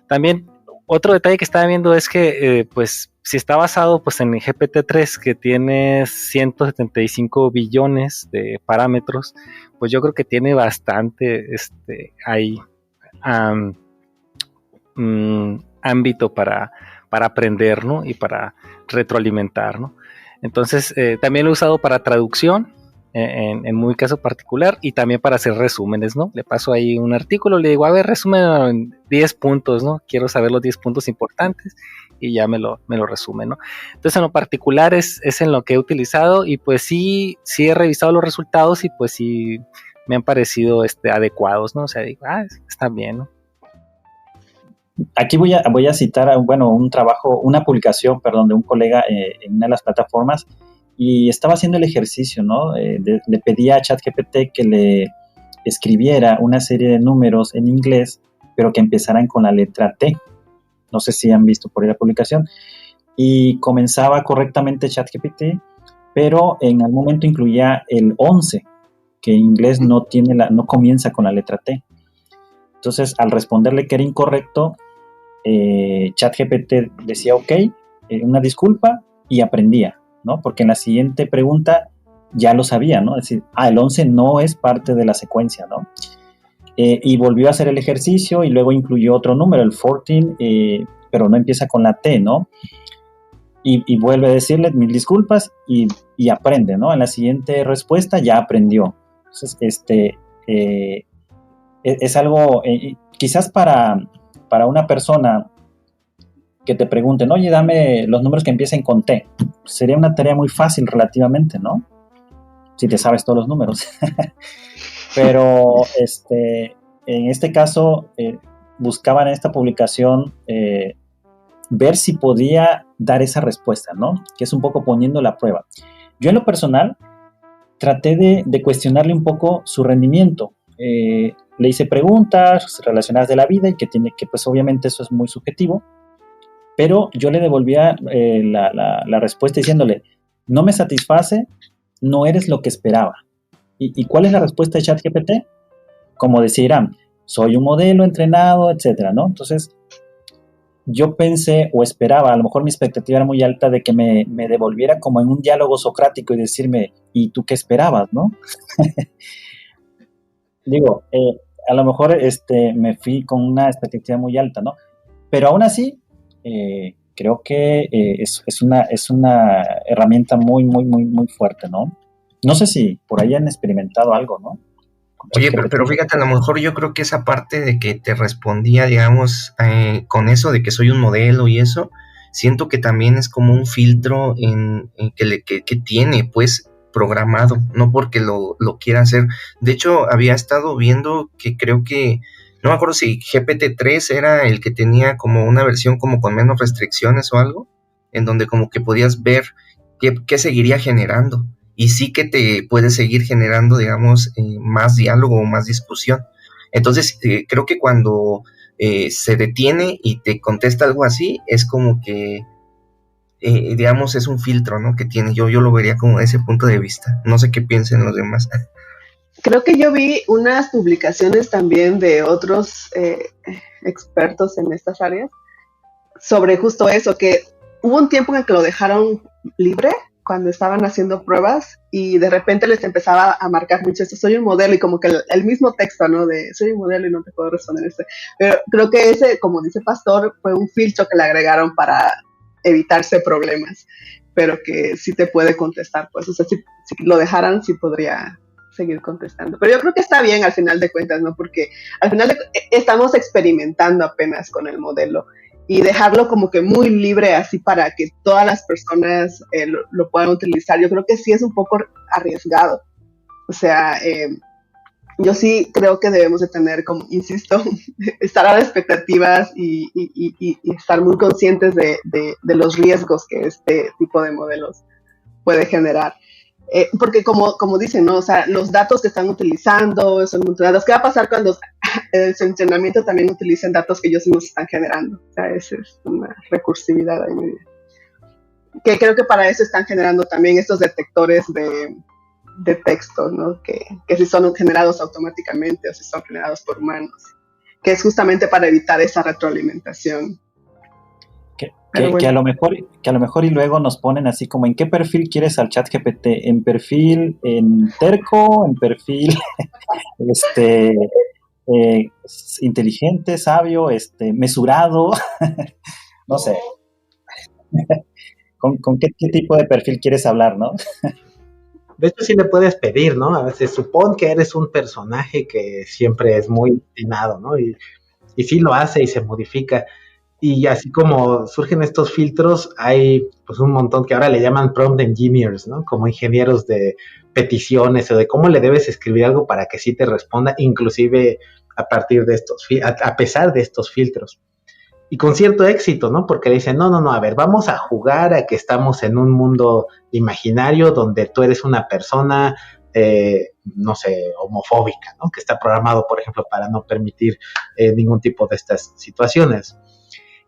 También otro detalle que estaba viendo es que pues si está basado pues en GPT-3, que tiene 175 billones de parámetros, pues yo creo que tiene bastante ahí ámbito para aprender, ¿no?, y para retroalimentar, ¿no? Entonces también lo he usado para traducción en muy caso particular, y también para hacer resúmenes, ¿no? Le paso ahí un artículo, le digo, a ver, resumen en 10 puntos, ¿no? Quiero saber los 10 puntos importantes, y ya me lo resume, ¿no? Entonces en lo particular es en lo que he utilizado, y pues sí he revisado los resultados, y pues sí me han parecido adecuados, ¿no? O sea, digo, están bien, ¿no? Aquí voy a citar, un trabajo, una publicación, de un colega en una de las plataformas, y estaba haciendo el ejercicio, ¿no? Le pedía a ChatGPT que le escribiera una serie de números en inglés, pero que empezaran con la letra T. No sé si han visto por ahí la publicación. Y comenzaba correctamente ChatGPT, pero en algún momento incluía el 11, que en inglés no comienza con la letra T. Entonces, al responderle que era incorrecto, ChatGPT decía ok, una disculpa, y aprendía, ¿no? Porque en la siguiente pregunta ya lo sabía, ¿no? Es decir, el 11 no es parte de la secuencia, ¿no? Y volvió a hacer el ejercicio y luego incluyó otro número, el 14, pero no empieza con la T, ¿no? Y vuelve a decirle mil disculpas y aprende, ¿no? En la siguiente respuesta ya aprendió. Entonces, es algo, quizás para una persona que te pregunten, oye, dame los números que empiecen con T, sería una tarea muy fácil relativamente, ¿no? Si te sabes todos los números. Pero en este caso buscaban en esta publicación ver si podía dar esa respuesta, ¿no? Que es un poco poniendo la prueba. Yo en lo personal traté de cuestionarle un poco su rendimiento. Le hice preguntas relacionadas de la vida y que pues obviamente eso es muy subjetivo, pero yo le devolvía la respuesta diciéndole, no me satisface, no eres lo que esperaba. ¿Y cuál es la respuesta de ChatGPT? Como decía Irán, soy un modelo entrenado, etcétera, ¿no? Entonces, yo pensé o esperaba, a lo mejor mi expectativa era muy alta de que me devolviera como en un diálogo socrático y decirme, ¿y tú qué esperabas, no? Digo, a lo mejor me fui con una expectativa muy alta, ¿no? Pero aún así, creo que es una herramienta muy, muy, muy, muy fuerte, ¿no? No sé si por ahí han experimentado algo, ¿no? Oye, pero fíjate, a lo mejor yo creo que esa parte de que te respondía, digamos, con eso de que soy un modelo y eso, siento que también es como un filtro que tiene, pues, programado, no porque lo quiera hacer. De hecho, había estado viendo que creo que, no me acuerdo si GPT-3 era el que tenía como una versión como con menos restricciones o algo, en donde como que podías ver qué seguiría generando. Y sí que te puede seguir generando, digamos, más diálogo o más discusión. Entonces, creo que cuando se detiene y te contesta algo así, es como que, digamos, es un filtro, ¿no? Que tiene. Yo lo vería como de ese punto de vista. No sé qué piensen los demás. Creo que yo vi unas publicaciones también de otros expertos en estas áreas sobre justo eso, que hubo un tiempo en el que lo dejaron libre cuando estaban haciendo pruebas y de repente les empezaba a marcar mucho esto, soy un modelo, y como que el mismo texto, ¿no? De soy un modelo y no te puedo responder esto. Pero creo que ese, como dice Pastor, fue un filtro que le agregaron para evitarse problemas, pero que sí te puede contestar, pues, o sea, si lo dejaran, sí podría seguir contestando. Pero yo creo que está bien al final de cuentas, ¿no? Porque al final estamos experimentando apenas con el modelo, y dejarlo como que muy libre así para que todas las personas lo puedan utilizar, yo creo que sí es un poco arriesgado. O sea, yo sí creo que debemos de tener, como insisto, estar a las expectativas y estar muy conscientes de los riesgos que este tipo de modelos puede generar. Porque como dicen, ¿no? O sea, los datos que están utilizando son muchos datos. ¿Qué va a pasar cuando en su entrenamiento también utilicen datos que ellos mismos están generando? O sea, esa es una recursividad ahí. Que creo que para eso están generando también estos detectores de texto, ¿no? Que si son generados automáticamente o si son generados por humanos, que es justamente para evitar esa retroalimentación. Que a lo mejor y luego nos ponen así como ¿en qué perfil quieres al ChatGPT? ¿En perfil en terco? ¿En perfil inteligente, sabio, mesurado? No sé. ¿Con qué tipo de perfil quieres hablar, no? De hecho, sí le puedes pedir, ¿no? A veces supón que eres un personaje que siempre es muy destinado, ¿no? Y sí lo hace y se modifica. Y así como surgen estos filtros, hay pues un montón que ahora le llaman prompt engineers, ¿no? Como ingenieros de peticiones o de cómo le debes escribir algo para que sí te responda, inclusive a partir de a pesar de estos filtros. Y con cierto éxito, ¿no? Porque le dicen, no, a ver, vamos a jugar a que estamos en un mundo imaginario donde tú eres una persona, no sé, homofóbica, ¿no? Que está programado, por ejemplo, para no permitir ningún tipo de estas situaciones.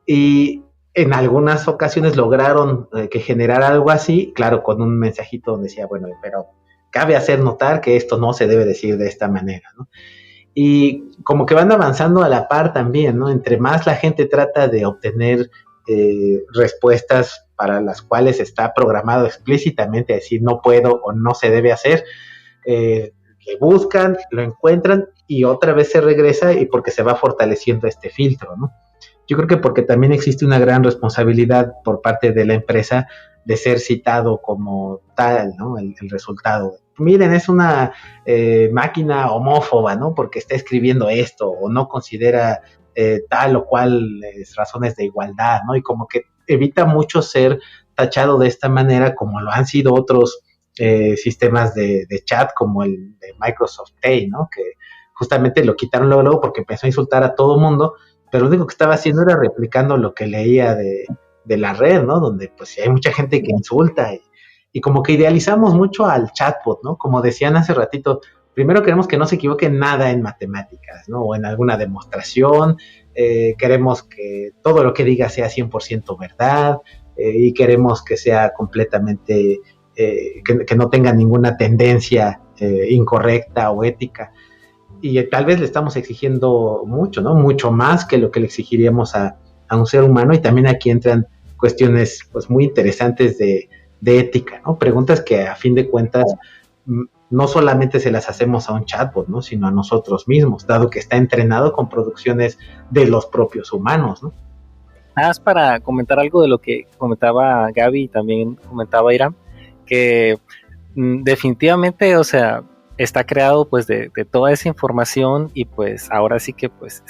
Y en algunas ocasiones lograron que generara algo así, claro, con un mensajito donde decía, bueno, pero cabe hacer notar que esto no se debe decir de esta manera, ¿no? Y como que van avanzando a la par también, ¿no? Entre más la gente trata de obtener respuestas para las cuales está programado explícitamente a decir no puedo o no se debe hacer, que buscan, lo encuentran y otra vez se regresa y porque se va fortaleciendo este filtro, ¿no? Yo creo que porque también existe una gran responsabilidad por parte de la empresa de ser citado como tal, ¿no? El resultado. Miren, es una máquina homófoba, ¿no? Porque está escribiendo esto o no considera tal o cual razones de igualdad, ¿no? Y como que evita mucho ser tachado de esta manera como lo han sido otros sistemas de chat como el de Microsoft Pay, ¿no? Que justamente lo quitaron luego porque empezó a insultar a todo mundo, pero lo único que estaba haciendo era replicando lo que leía de la red, ¿no? Donde pues hay mucha gente que insulta y como que idealizamos mucho al chatbot, ¿no? Como decían hace ratito, primero queremos que no se equivoque nada en matemáticas, ¿no? O en alguna demostración, queremos que todo lo que diga sea 100% verdad, y queremos que sea completamente, que no tenga ninguna tendencia incorrecta o ética. Y tal vez le estamos exigiendo mucho, ¿no? Mucho más que lo que le exigiríamos a un ser humano, y también aquí entran cuestiones pues muy interesantes de ética, ¿no? Preguntas que a fin de cuentas no solamente se las hacemos a un chatbot, ¿no? Sino a nosotros mismos, dado que está entrenado con producciones de los propios humanos, ¿no? Nada más para comentar algo de lo que comentaba Gaby y también comentaba Iram, que definitivamente, o sea, está creado pues de toda esa información y pues ahora sí que pues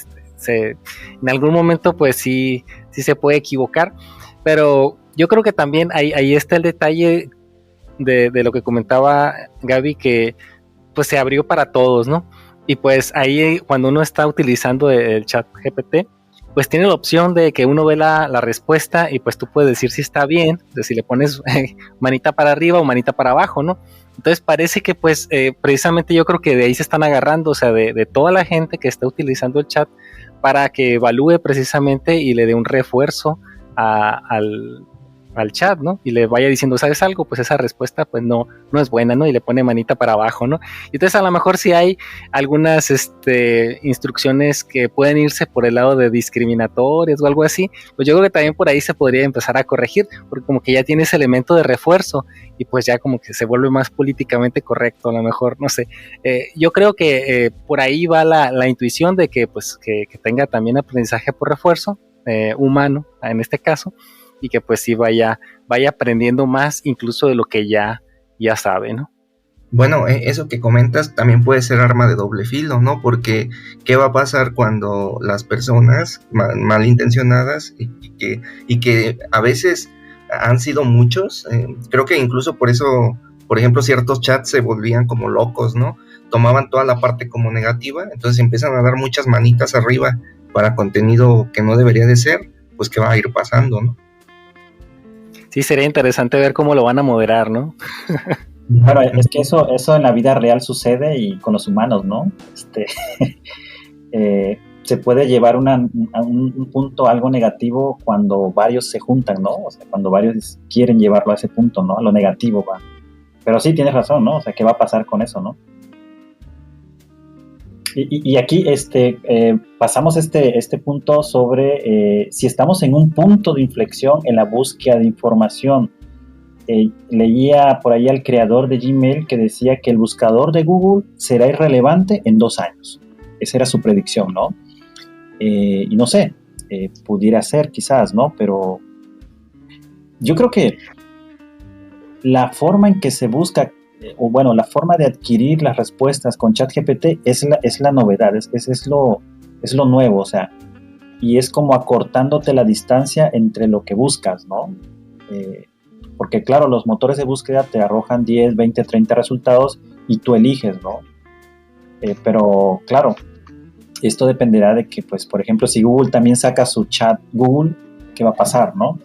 en algún momento pues sí se puede equivocar, pero yo creo que también ahí está el detalle de lo que comentaba Gaby, que pues se abrió para todos, ¿no? Y pues ahí cuando uno está utilizando el chat GPT, pues tiene la opción de que uno ve la respuesta y pues tú puedes decir si está bien, de si le pones manita para arriba o manita para abajo, ¿no? Entonces parece que pues precisamente yo creo que de ahí se están agarrando, o sea, de toda la gente que está utilizando el chat para que evalúe precisamente y le dé un refuerzo al chat, ¿no? Y le vaya diciendo, ¿sabes algo? Pues esa respuesta pues no es buena, ¿no? Y le pone manita para abajo, ¿no? Y entonces a lo mejor sí hay algunas instrucciones que pueden irse por el lado de discriminatorias o algo así, pues yo creo que también por ahí se podría empezar a corregir, porque como que ya tiene ese elemento de refuerzo y pues ya como que se vuelve más políticamente correcto, a lo mejor, no sé. Yo creo que por ahí va la intuición de que pues que tenga también aprendizaje por refuerzo humano, en este caso, y que pues sí vaya aprendiendo más incluso de lo que ya sabe, ¿no? Bueno, eso que comentas también puede ser arma de doble filo, ¿no? Porque ¿qué va a pasar cuando las personas malintencionadas y que a veces han sido muchos, creo que incluso por eso, por ejemplo, ciertos chats se volvían como locos, ¿no? tomaban toda la parte como negativa, entonces empiezan a dar muchas manitas arriba para contenido que no debería de ser, pues que va a ir pasando, ¿no? Sí, sería interesante ver cómo lo van a moderar, ¿no? Claro, es que eso en la vida real sucede y con los humanos, ¿no? Se puede llevar a un punto algo negativo cuando varios se juntan, ¿no? O sea, cuando varios quieren llevarlo a ese punto, ¿no? A lo negativo va. Pero sí, tienes razón, ¿no? O sea, ¿qué va a pasar con eso, no? Y aquí pasamos este punto sobre si estamos en un punto de inflexión en la búsqueda de información. Leía por ahí al creador de Gmail que decía que el buscador de Google será irrelevante en 2 años. Esa era su predicción, ¿no? Y no sé, pudiera ser quizás, ¿no? Pero yo creo que la forma en que se busca, o bueno, la forma de adquirir las respuestas con ChatGPT es la novedad, es lo nuevo, o sea, y es como acortándote la distancia entre lo que buscas, ¿no? Porque claro, los motores de búsqueda te arrojan 10, 20, 30 resultados y tú eliges, ¿no? Pero claro, esto dependerá de que, pues, por ejemplo, si Google también saca su chat Google, ¿qué va a pasar, no?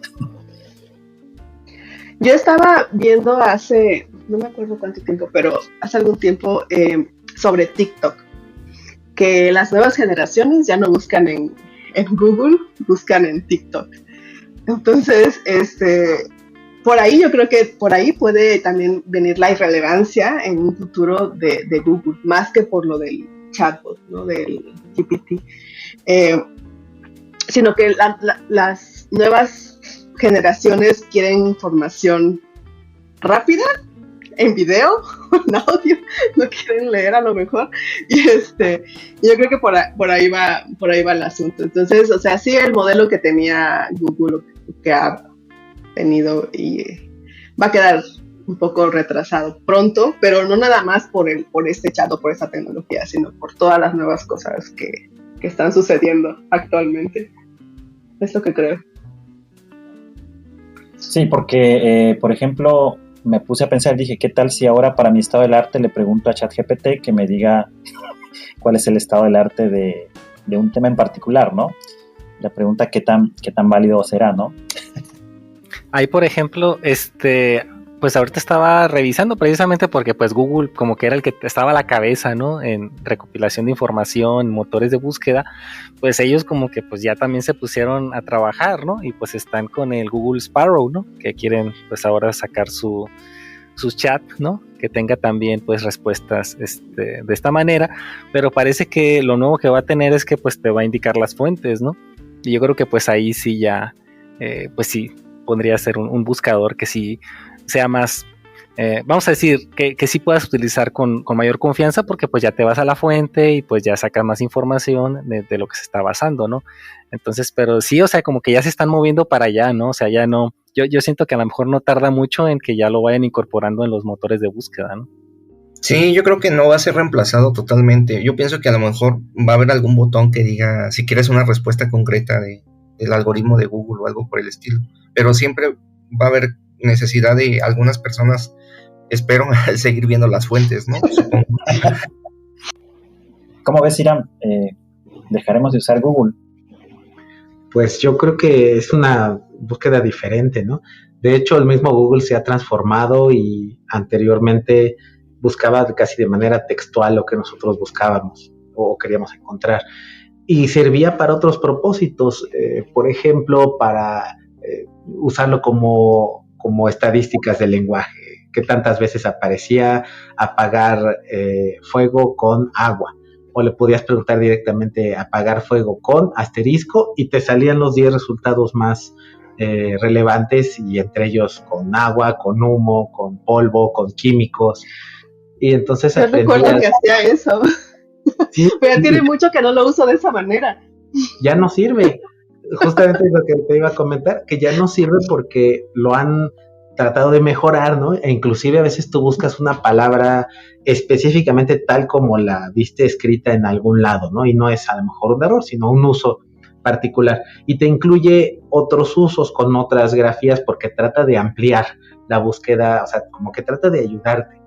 Yo estaba viendo hace, no me acuerdo cuánto tiempo, pero hace algún tiempo sobre TikTok, que las nuevas generaciones ya no buscan en Google, buscan en TikTok. Entonces, por ahí yo creo que por ahí puede también venir la irrelevancia en un futuro de Google, más que por lo del chatbot, ¿no? Del GPT, sino que las nuevas generaciones quieren información rápida, en video, en audio, no quieren leer a lo mejor, y yo creo que por ahí va el asunto. Entonces, o sea, sí, el modelo que tenía Google, que ha tenido, y va a quedar un poco retrasado pronto, pero no nada más por este chat o por esta tecnología, sino por todas las nuevas cosas que están sucediendo actualmente. Es lo que creo. Sí, porque, por ejemplo, me puse a pensar, dije, ¿qué tal si ahora para mi estado del arte le pregunto a ChatGPT que me diga cuál es el estado del arte de un tema en particular, ¿no? La pregunta, ¿qué tan válido será, no? Ahí, por ejemplo, pues ahorita estaba revisando precisamente porque pues Google como que era el que estaba a la cabeza, ¿no? En recopilación de información, motores de búsqueda, pues ellos como que pues ya también se pusieron a trabajar, ¿no? Y pues están con el Google Sparrow, ¿no? Que quieren pues ahora sacar sus chat, ¿no? Que tenga también pues respuestas de esta manera, pero parece que lo nuevo que va a tener es que pues te va a indicar las fuentes, ¿no? Y yo creo que pues ahí sí ya, pues sí, podría ser un buscador que sí sea más, vamos a decir, que sí puedas utilizar con mayor confianza porque pues ya te vas a la fuente y pues ya sacas más información de lo que se está basando, ¿no? Entonces, pero sí, o sea, como que ya se están moviendo para allá, ¿no? O sea, ya no, yo siento que a lo mejor no tarda mucho en que ya lo vayan incorporando en los motores de búsqueda, ¿no? Sí, yo creo que no va a ser reemplazado totalmente. Yo pienso que a lo mejor va a haber algún botón que diga si quieres una respuesta concreta del algoritmo de Google o algo por el estilo. Pero siempre va a haber necesidad de algunas personas, espero, seguir viendo las fuentes, ¿no? Supongo. ¿Cómo ves, Irán? ¿Dejaremos de usar Google? Pues yo creo que es una búsqueda diferente, ¿no? De hecho, el mismo Google se ha transformado y anteriormente buscaba casi de manera textual lo que nosotros buscábamos o queríamos encontrar. Y servía para otros propósitos, por ejemplo, para usarlo como estadísticas del lenguaje, que tantas veces aparecía apagar fuego con agua, o le podías preguntar directamente apagar fuego con asterisco y te salían los 10 resultados más relevantes, y entre ellos con agua, con humo, con polvo, con químicos. Y entonces yo recuerdo que hacía eso. Sí, pero tiene mucho que no lo uso de esa manera. Ya no sirve. Justamente lo que te iba a comentar, que ya no sirve porque lo han tratado de mejorar, ¿no? E inclusive a veces tú buscas una palabra específicamente tal como la viste escrita en algún lado, ¿no? Y no es a lo mejor un error, sino un uso particular. Y te incluye otros usos con otras grafías porque trata de ampliar la búsqueda, o sea, como que trata de ayudarte.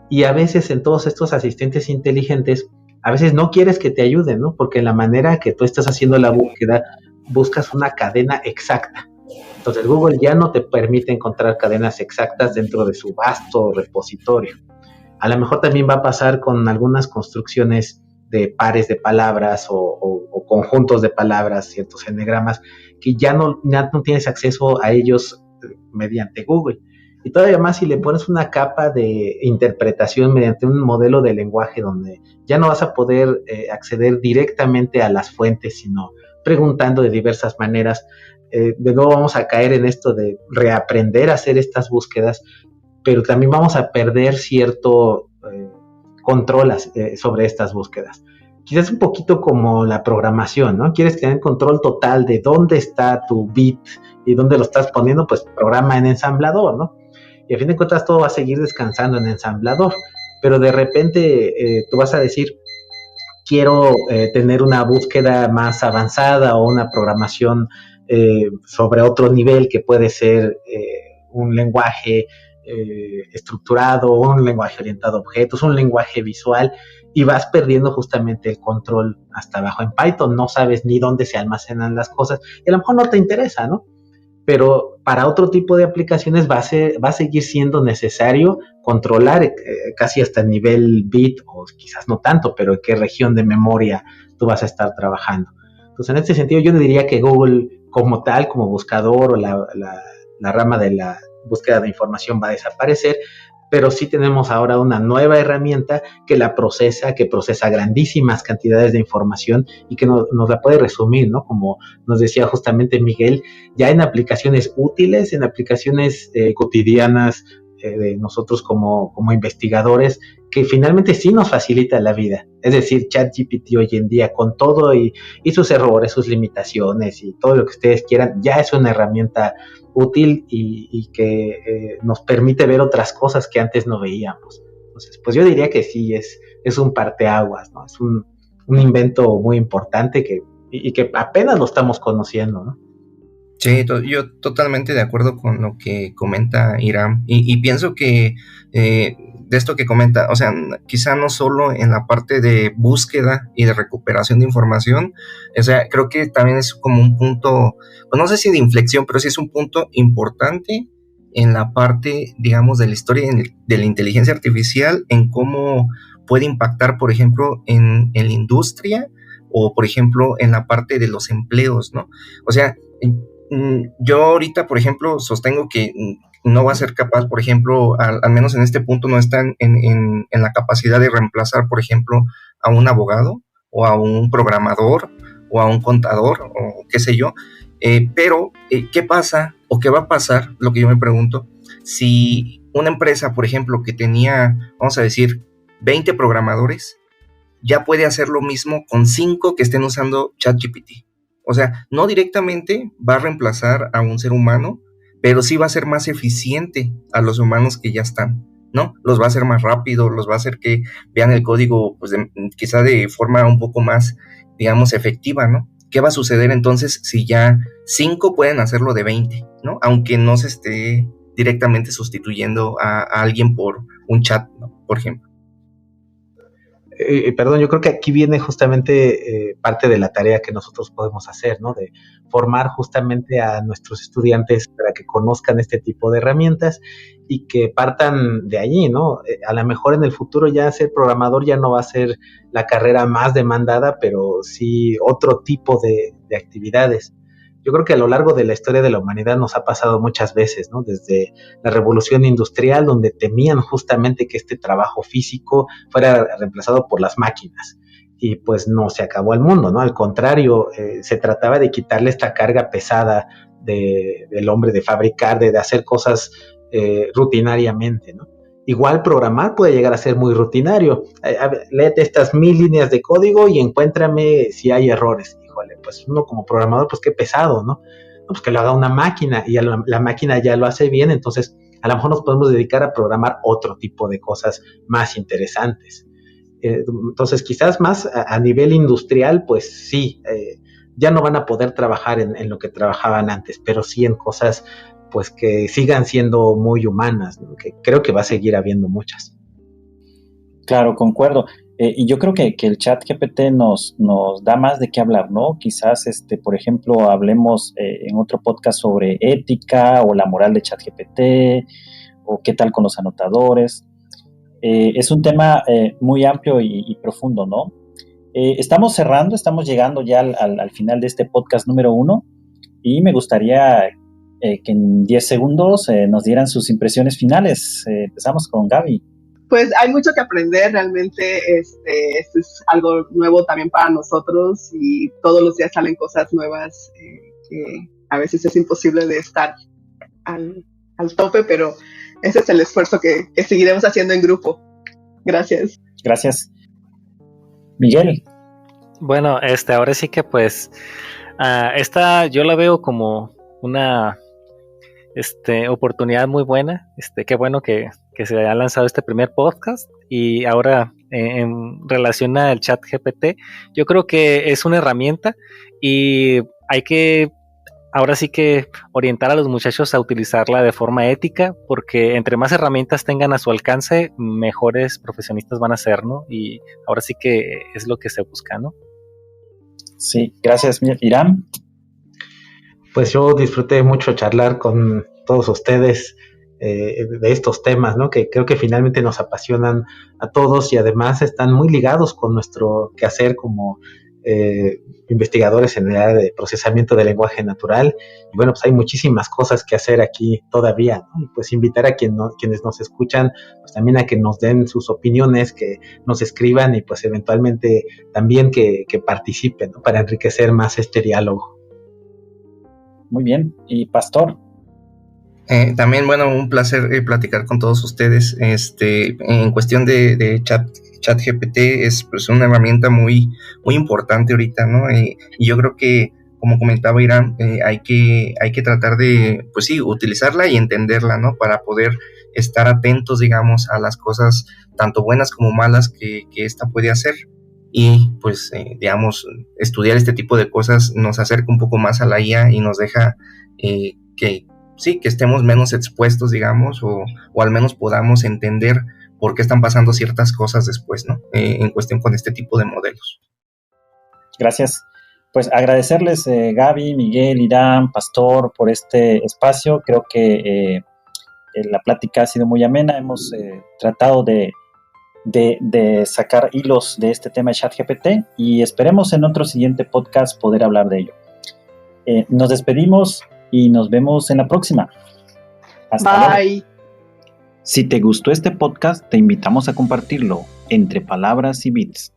Y a veces en todos estos asistentes inteligentes, a veces no quieres que te ayuden, ¿no? Porque en la manera que tú estás haciendo la búsqueda, buscas una cadena exacta. Entonces Google ya no te permite encontrar cadenas exactas dentro de su vasto repositorio. A lo mejor también va a pasar con algunas construcciones de pares de palabras o conjuntos de palabras, ciertos enegramas, que ya no tienes acceso a ellos mediante Google. Y todavía más si le pones una capa de interpretación mediante un modelo de lenguaje donde ya no vas a poder acceder directamente a las fuentes, sino preguntando de diversas maneras. De nuevo vamos a caer en esto de reaprender a hacer estas búsquedas, pero también vamos a perder cierto control sobre estas búsquedas. Quizás un poquito como la programación, ¿no? Quieres tener control total de dónde está tu bit y dónde lo estás poniendo, pues programa en ensamblador, ¿no? Y a fin de cuentas todo va a seguir descansando en ensamblador, pero de repente tú vas a decir, quiero tener una búsqueda más avanzada o una programación sobre otro nivel que puede ser un lenguaje estructurado, un lenguaje orientado a objetos, un lenguaje visual, y vas perdiendo justamente el control hasta abajo. En Python no sabes ni dónde se almacenan las cosas y a lo mejor no te interesa, ¿no? Pero para otro tipo de aplicaciones va a seguir siendo necesario controlar casi hasta el nivel bit, o quizás no tanto, pero en qué región de memoria tú vas a estar trabajando. Entonces, en este sentido, yo no diría que Google como tal, como buscador o la rama de la búsqueda de información va a desaparecer, pero sí tenemos ahora una nueva herramienta que procesa grandísimas cantidades de información y que nos la puede resumir, ¿no? Como nos decía justamente Miguel, ya en aplicaciones útiles, en aplicaciones cotidianas de nosotros como investigadores, que finalmente sí nos facilita la vida. Es decir, ChatGPT hoy en día, con todo y sus errores, sus limitaciones y todo lo que ustedes quieran, ya es una herramienta útil y que nos permite ver otras cosas que antes no veíamos. Entonces, pues yo diría que sí, es un parteaguas, ¿no? Es un invento muy importante que apenas lo estamos conociendo, ¿no? Sí, yo totalmente de acuerdo con lo que comenta Iram, y pienso que de esto que comenta, o sea, quizá no solo en la parte de búsqueda y de recuperación de información, o sea, creo que también es como un punto, pues no sé si de inflexión, pero sí es un punto importante en la parte, digamos, de la historia de la inteligencia artificial, en cómo puede impactar, por ejemplo, en la industria, o por ejemplo, en la parte de los empleos, ¿no? O sea, yo ahorita, por ejemplo, sostengo que no va a ser capaz, por ejemplo, al menos en este punto no está en la capacidad de reemplazar, por ejemplo, a un abogado o a un programador o a un contador o qué sé yo, pero ¿qué pasa o qué va a pasar? Lo que yo me pregunto, si una empresa, por ejemplo, que tenía, vamos a decir, 20 programadores, ya puede hacer lo mismo con 5 que estén usando ChatGPT. O sea, no directamente va a reemplazar a un ser humano, pero sí va a ser más eficiente a los humanos que ya están, ¿no? Los va a hacer más rápido, los va a hacer que vean el código, pues quizá de forma un poco más, digamos, efectiva, ¿no? ¿Qué va a suceder entonces si ya 5 pueden hacerlo de 20, ¿no? Aunque no se esté directamente sustituyendo a alguien por un chat, ¿no? Por ejemplo. Perdón, yo creo que aquí viene justamente parte de la tarea que nosotros podemos hacer, ¿no? De formar justamente a nuestros estudiantes para que conozcan este tipo de herramientas y que partan de allí, ¿no? A lo mejor en el futuro ya ser programador ya no va a ser la carrera más demandada, pero sí otro tipo de actividades. Yo creo que a lo largo de la historia de la humanidad nos ha pasado muchas veces, ¿no? Desde la revolución industrial, donde temían justamente que este trabajo físico fuera reemplazado por las máquinas. Y pues no se acabó el mundo, ¿no? Al contrario, se trataba de quitarle esta carga pesada del hombre de fabricar, de hacer cosas rutinariamente, ¿no? Igual programar puede llegar a ser muy rutinario. Léete estas 1000 líneas de código y encuéntrame si hay errores. Híjole, pues uno como programador, pues qué pesado, ¿no? Pues que lo haga una máquina y la máquina ya lo hace bien, entonces a lo mejor nos podemos dedicar a programar otro tipo de cosas más interesantes. Entonces quizás más a nivel industrial, pues sí, ya no van a poder trabajar en lo que trabajaban antes, pero sí en cosas pues que sigan siendo muy humanas, ¿no? Que creo que va a seguir habiendo muchas. Claro, concuerdo. Y yo creo que el chat GPT nos da más de qué hablar, ¿no? Quizás, por ejemplo, hablemos en otro podcast sobre ética o la moral de chat GPT o qué tal con los anotadores. Es un tema muy amplio y profundo, ¿no? Estamos llegando ya al final de este podcast número 1 y me gustaría que en 10 segundos nos dieran sus impresiones finales. Empezamos con Gaby. Pues hay mucho que aprender realmente, esto es algo nuevo también para nosotros y todos los días salen cosas nuevas que a veces es imposible de estar al tope, pero ese es el esfuerzo que seguiremos haciendo en grupo. Gracias. Gracias. Miguel. Bueno, ahora sí que pues esta yo la veo como una oportunidad muy buena. Qué bueno que se haya lanzado este primer podcast. Y ahora en relación al chat GPT, yo creo que es una herramienta y hay que ahora sí que orientar a los muchachos a utilizarla de forma ética, porque entre más herramientas tengan a su alcance, mejores profesionistas van a ser, ¿no? Y ahora sí que es lo que se busca, ¿no? Sí, gracias, Irán. Pues yo disfruté mucho charlar con todos ustedes de estos temas, ¿no? Que creo que finalmente nos apasionan a todos y además están muy ligados con nuestro quehacer como investigadores en el área de procesamiento de lenguaje natural. Y bueno, pues hay muchísimas cosas que hacer aquí todavía, ¿no? Y pues invitar a quienes nos escuchan, pues también a que nos den sus opiniones, que nos escriban y pues eventualmente también que participen, ¿no? Para enriquecer más este diálogo. Muy bien. ¿Y Pastor? También, bueno, un placer platicar con todos ustedes. En cuestión de ChatGPT es pues una herramienta muy, muy importante ahorita, ¿no? Y yo creo que, como comentaba Irán, hay que tratar de, pues sí, utilizarla y entenderla, ¿no? Para poder estar atentos, digamos, a las cosas tanto buenas como malas que esta puede hacer. Y pues, digamos, estudiar este tipo de cosas nos acerca un poco más a la IA y nos deja que estemos menos expuestos, digamos, o al menos podamos entender por qué están pasando ciertas cosas después, ¿no? En cuestión con este tipo de modelos. Gracias. Pues agradecerles, Gaby, Miguel, Irán, Pastor, por este espacio. Creo que la plática ha sido muy amena. Hemos tratado de sacar hilos de este tema de ChatGPT y esperemos en otro siguiente podcast poder hablar de ello. Nos despedimos y nos vemos en la próxima. Hasta Bye. luego. Si te gustó este podcast, te invitamos a compartirlo entre palabras y bits.